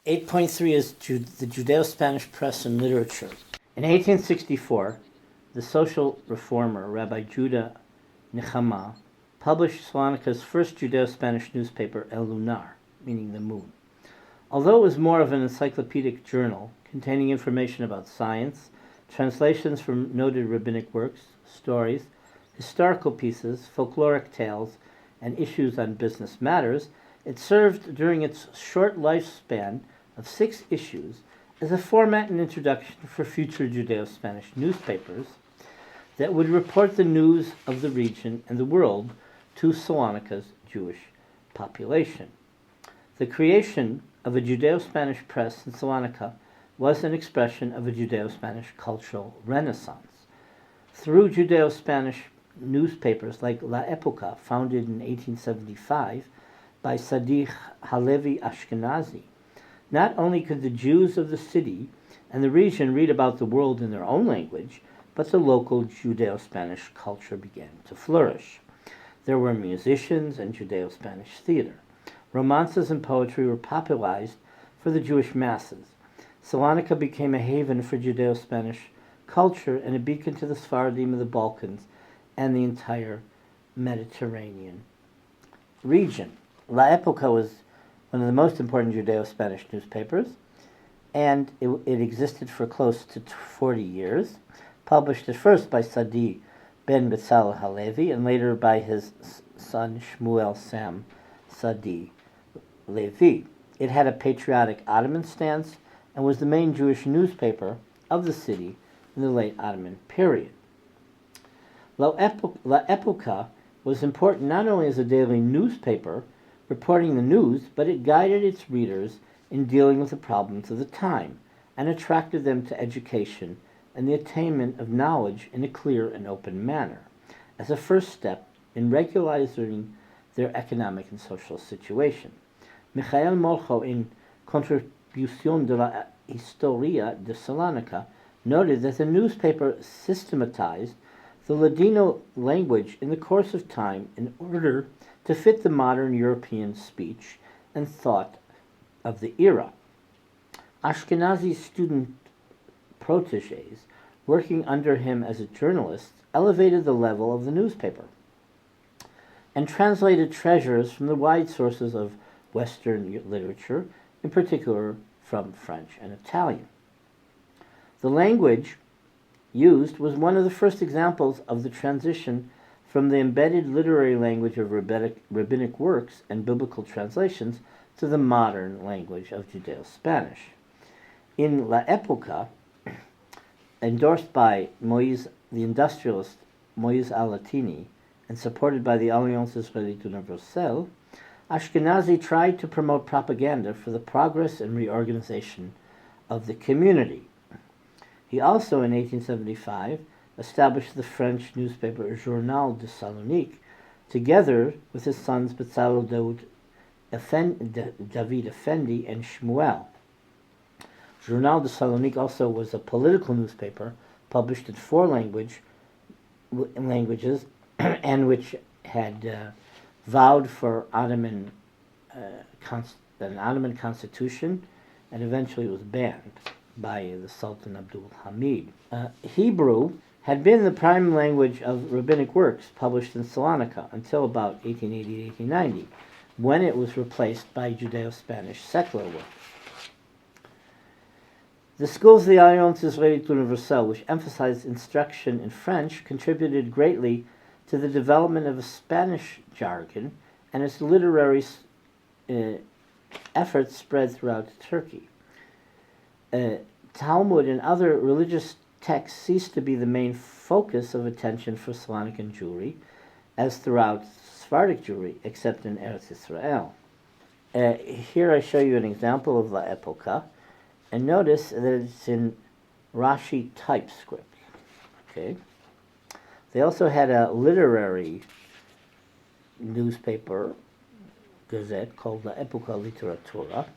8.3 is the Judeo-Spanish press and literature. In 1864, the social reformer Rabbi Judah Nechama published Salonika's first Judeo-Spanish newspaper, El Lunar, meaning the moon. Although it was more of an encyclopedic journal containing information about science, translations from noted rabbinic works, stories, historical pieces, folkloric tales, and issues on business matters, it served during its short lifespan of 6 issues as a format and introduction for future Judeo-Spanish newspapers that would report the news of the region and the world to Salonika's Jewish population. The creation of a Judeo-Spanish press in Salonika was an expression of a Judeo-Spanish cultural renaissance. Through Judeo-Spanish newspapers like La Epoca, founded in 1875 by Sadiq Halevi Ashkenazi, not only could the Jews of the city and the region read about the world in their own language, but the local Judeo-Spanish culture began to flourish. There were musicians and Judeo-Spanish theater. Romances and poetry were popularized for the Jewish masses. Salonika became a haven for Judeo-Spanish culture and a beacon to the Sephardim of the Balkans and the entire Mediterranean region. La Epoca was one of the most important Judeo-Spanish newspapers, and it existed for close to 40 years, published at first by Sadi ben Betzalel Halevi and later by his son Shmuel Sam Sadi Levi. It had a patriotic Ottoman stance and was the main Jewish newspaper of the city in the late Ottoman period. La Epoca was important not only as a daily newspaper reporting the news, but it guided its readers in dealing with the problems of the time and attracted them to education and the attainment of knowledge in a clear and open manner, as a first step in regularizing their economic and social situation. Michael Molcho, in Contribución de la Historia de Salonika, noted that the newspaper systematized the Ladino language in the course of time in order to fit the modern European speech and thought of the era. Ashkenazi's student protégés, working under him as a journalist, elevated the level of the newspaper and translated treasures from the wide sources of Western literature, in particular from French and Italian. The language used was one of the first examples of the transition from the embedded literary language of rabbinic works and biblical translations to the modern language of Judeo-Spanish. In La Epoca, endorsed by the industrialist Moïse Alatini and supported by the Alliance Israélite Universelle, Ashkenazi tried to promote propaganda for the progress and reorganization of the community. He also, in 1875, established the French newspaper Journal de Salonique, together with his sons Betzalel David Effendi and Shmuel. Journal de Salonique also was a political newspaper published in 4 languages and which had vowed for an Ottoman constitution, and eventually was banned by the Sultan Abdul Hamid. Hebrew had been the prime language of rabbinic works published in Salonika until about 1880-1890, when it was replaced by Judeo-Spanish secular works. The schools of the Alliance Israélite Universelle, which emphasized instruction in French, contributed greatly to the development of a Spanish jargon, and its literary efforts spread throughout Turkey. Talmud and other religious texts ceased to be the main focus of attention for Salonican Jewry, as throughout Sephardic Jewry, except in Eretz Israel. Here I show you an example of La Epoca, and notice that it's in Rashi typescript. Okay. They also had a literary newspaper, gazette, called La Epoca Literatura.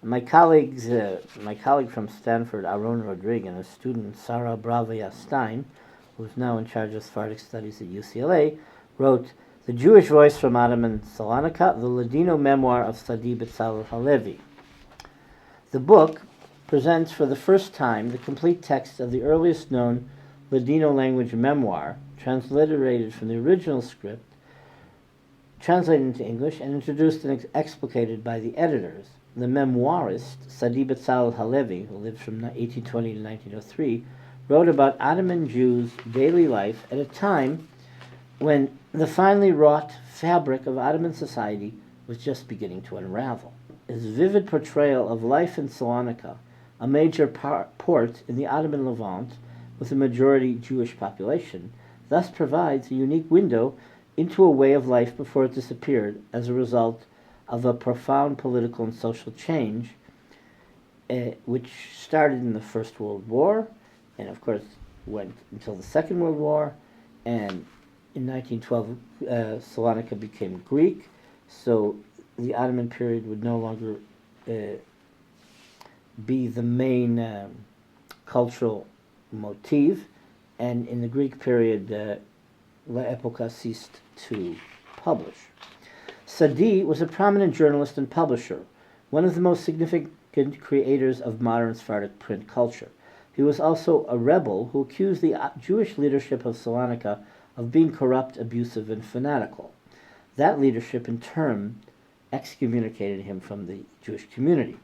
My colleague from Stanford, Aaron Rodriguez, and a student, Sarah Bravia Stein, who's now in charge of Sephardic Studies at UCLA, wrote The Jewish Voice from Ottoman Salonika, the Ladino memoir of Sadi Betzalel Halevi. The book presents for the first time the complete text of the earliest known Ladino language memoir, transliterated from the original script, translated into English, and introduced and explicated by the editors. The memoirist, Sadi Betzalel Halevi, who lived from 1820 to 1903, wrote about Ottoman Jews' daily life at a time when the finely wrought fabric of Ottoman society was just beginning to unravel. His vivid portrayal of life in Salonika, a major port in the Ottoman Levant with a majority Jewish population, thus provides a unique window into a way of life before it disappeared as a result of a profound political and social change, which started in the First World War, and of course went until the Second World War, and in 1912 Salonika became Greek, so the Ottoman period would no longer be the main cultural motif, and in the Greek period La Epoca ceased to publish. Sadi was a prominent journalist and publisher, one of the most significant creators of modern Sephardic print culture. He was also a rebel who accused the Jewish leadership of Salonika of being corrupt, abusive, and fanatical. That leadership, in turn, excommunicated him from the Jewish community.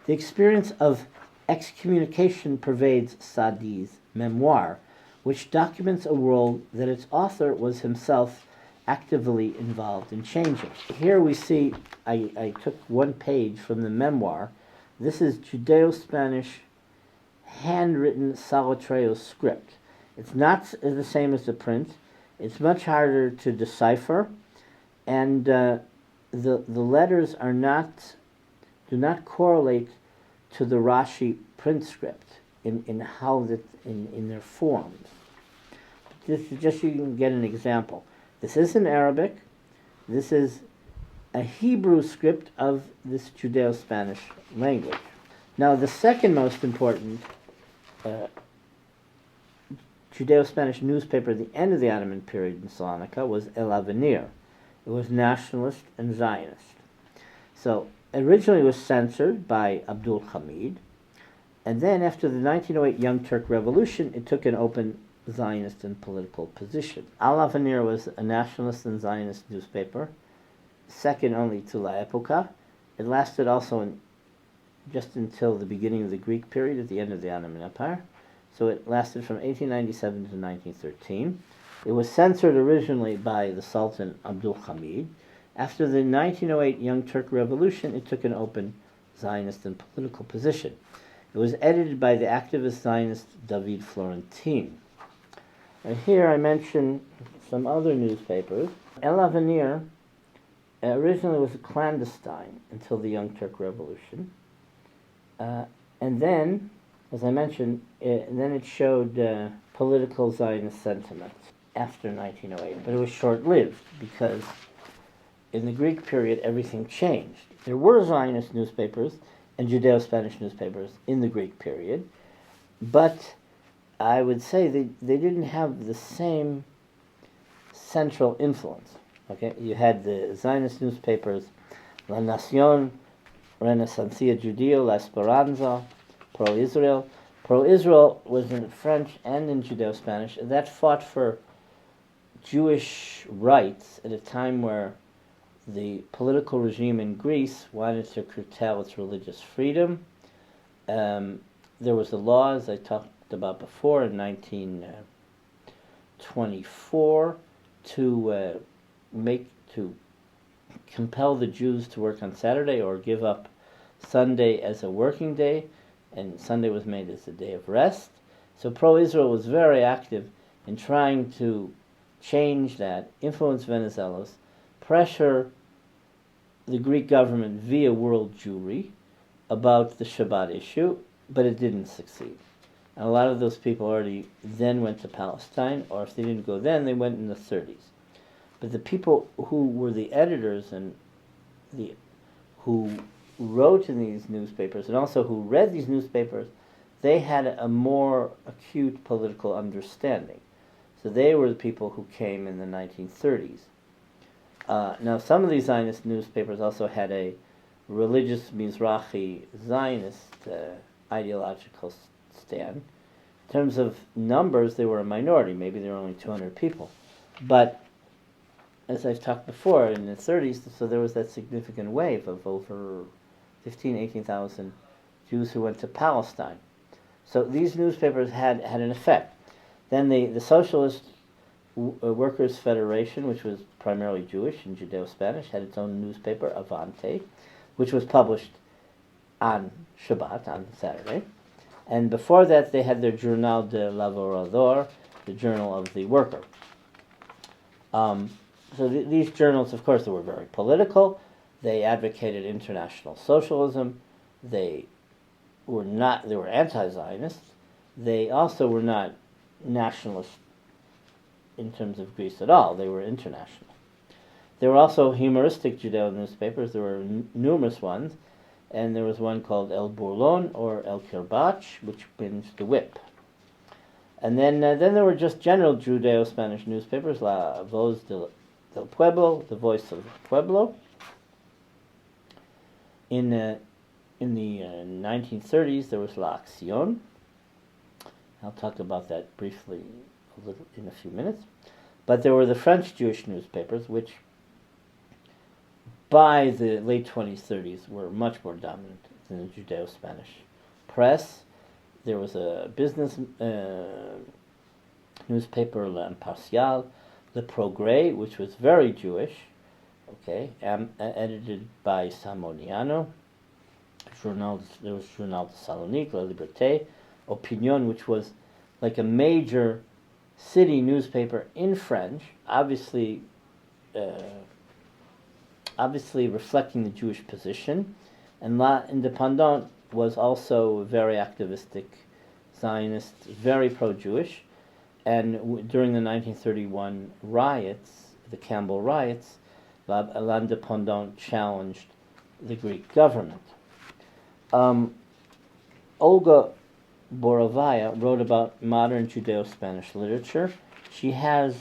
The experience of excommunication pervades Sadi's memoir, which documents a world that its author was himself actively involved in changing. Here we see, I took one page from the memoir. This is Judeo-Spanish handwritten Salitreo script. It's not the same as the print. It's much harder to decipher, and the letters do not correlate to the Rashi print script in how that in their forms. This is just so you can get an example. This is in Arabic. This is a Hebrew script of this Judeo-Spanish language. Now, the second most important Judeo-Spanish newspaper at the end of the Ottoman period in Salonika was El Avenir. It was nationalist and Zionist. So originally it was censored by Abdul Hamid, and then after the 1908 Young Turk Revolution, it took an open Zionist and political position. Al Avenir was a nationalist and Zionist newspaper, second only to La Epoca. It lasted also just until the beginning of the Greek period at the end of the Ottoman Empire. So it lasted from 1897 to 1913. It was censored originally by the Sultan Abdul Hamid. After the 1908 Young Turk Revolution, it took an open Zionist and political position. It was edited by the activist Zionist David Florentine. And here I mention some other newspapers. El Avenir originally was clandestine until the Young Turk Revolution. And then, as I mentioned, then it showed political Zionist sentiments after 1908. But it was short-lived because in the Greek period, everything changed. There were Zionist newspapers and Judeo-Spanish newspapers in the Greek period, but I would say they didn't have the same central influence. Okay, you had the Zionist newspapers, La Nación, Renacencia Judío, La Esperanza, Pro-Israel. Pro-Israel was in French and in Judeo-Spanish. That fought for Jewish rights at a time where the political regime in Greece wanted to curtail its religious freedom. There was a law, as I talked about before, in 1924 to compel the Jews to work on Saturday or give up Sunday as a working day, and Sunday was made as a day of rest. So pro-Israel was very active in trying to change that, influence Venizelos, pressure the Greek government via world Jewry about the Shabbat issue, but it didn't succeed. And a lot of those people already then went to Palestine, or if they didn't go then, they went in the 30s. But the people who were the editors and who wrote in these newspapers, and also who read these newspapers, they had a more acute political understanding. So they were the people who came in the 1930s. Now, some of these Zionist newspapers also had a religious Mizrahi Zionist ideological stand. In terms of numbers, they were a minority. Maybe there were only 200 people. But as I've talked before, in the 30s, so there was that significant wave of over 18,000 Jews who went to Palestine. So these newspapers had an effect. Then the Socialist Workers' Federation, which was primarily Jewish and Judeo-Spanish, had its own newspaper, Avante, which was published on Shabbat, on Saturday. And before that, they had their Journal de Laborador, the Journal of the Worker. So these journals, of course, they were very political. They advocated international socialism. They were anti-Zionist. They also were not nationalist in terms of Greece at all. They were international. There were also humoristic Judeo newspapers. There were numerous ones, and there was one called El Burlon or El Kirbach, which means the whip. And then there were just general Judeo-Spanish newspapers, La Voz del Pueblo, the Voice of the Pueblo. In the 1930s, there was La Acción. I'll talk about that briefly in a few minutes. But there were the French Jewish newspapers, which by the late 20s, 30s were much more dominant than the Judeo-Spanish press. There was a business newspaper, L'Impartial, Le Progrès, which was very Jewish, edited by Samoniano. There was Journal de Salonique, La Liberté, Opinion, which was like a major city newspaper in French, obviously reflecting the Jewish position. And La Indépendante was also very activistic, Zionist, very pro-Jewish. And during the 1931 riots, the Campbell riots, L'Indépendant challenged the Greek government. Olga Borovaya wrote about modern Judeo-Spanish literature. She has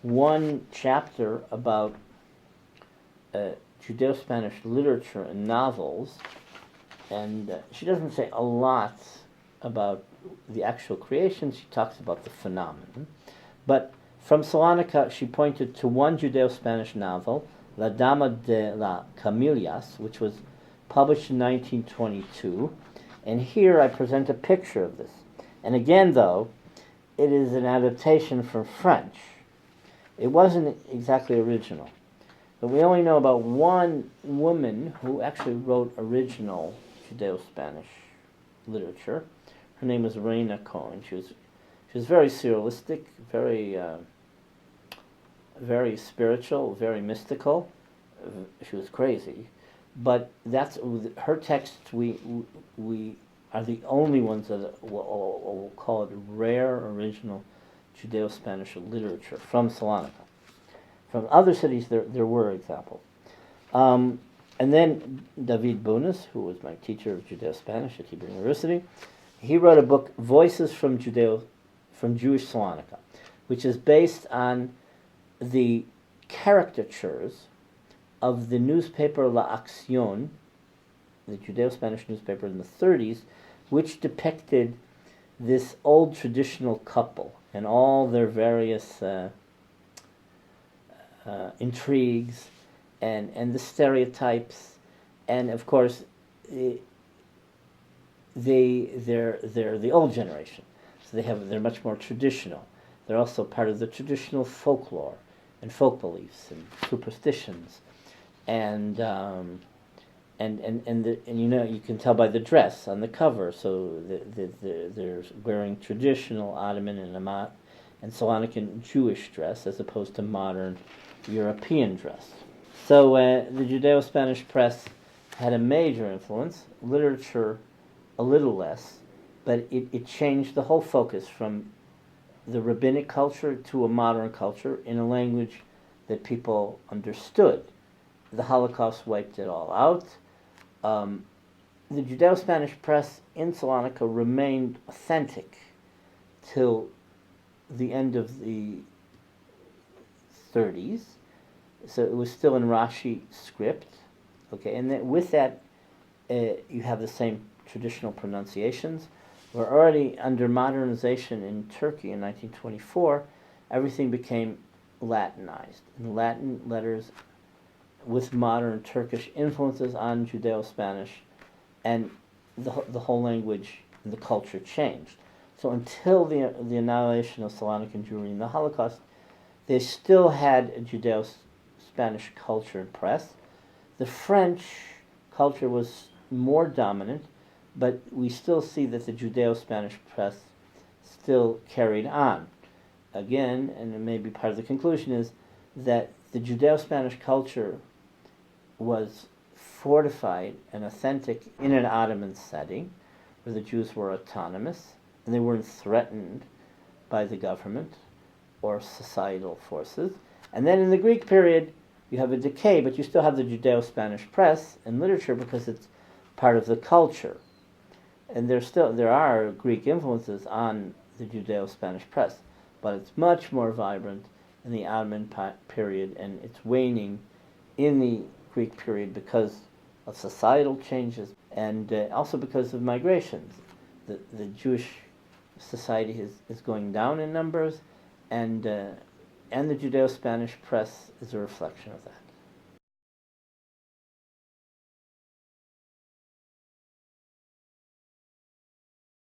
one chapter about Judeo-Spanish literature and novels, and she doesn't say a lot about the actual creation. She talks about the phenomenon. But from Salonika, she pointed to one Judeo-Spanish novel, La Dama De La Camellias, which was published in 1922. And here I present a picture of this. And again, though, it is an adaptation from French. It wasn't exactly original. But we only know about one woman who actually wrote original Judeo-Spanish literature. Her name was Reina Cohen. She was very surrealistic, very spiritual, very mystical. She was crazy. But that's her texts. We are the only ones that we'll call it rare original Judeo-Spanish literature from Salonika. From other cities, there were examples. And then David Bunis, who was my teacher of Judeo-Spanish at Hebrew University, he wrote a book, Voices from Jewish Salonika, which is based on the caricatures of the newspaper La Acción, the Judeo-Spanish newspaper in the 30s, which depicted this old traditional couple and all their various intrigues and the stereotypes, and of course they're the old generation, so they're much more traditional. They're also part of the traditional folklore and folk beliefs and superstitions, and you know, you can tell by the dress on the cover. So they're wearing traditional Ottoman and Salonican Jewish dress as opposed to modern European dress. So the Judeo-Spanish press had a major influence. Literature, a little less, but it changed the whole focus from the rabbinic culture to a modern culture in a language that people understood. The Holocaust wiped it all out. The Judeo-Spanish press in Salonika remained authentic till the end of the 30s. So it was still in Rashi script. Okay, and with that, you have the same traditional pronunciations. We're already under modernization in Turkey in 1924. Everything became Latinized, and Latin letters with modern Turkish influences on Judeo-Spanish, and the whole language and the culture changed. So until the annihilation of Slavonic and Jewry in the Holocaust, they still had a Judeo-Spanish culture and press. The French culture was more dominant, but we still see that the Judeo-Spanish press still carried on. Again, and maybe part of the conclusion is that the Judeo-Spanish culture was fortified and authentic in an Ottoman setting, where the Jews were autonomous, and they weren't threatened by the government or societal forces. And then in the Greek period, you have a decay, but you still have the Judeo-Spanish press and literature because it's part of the culture. And there are Greek influences on the Judeo-Spanish press, but it's much more vibrant in the Ottoman period, and it's waning in the Greek period because of societal changes and also because of migrations. The Jewish society is going down in numbers, and the Judeo-Spanish press is a reflection of that.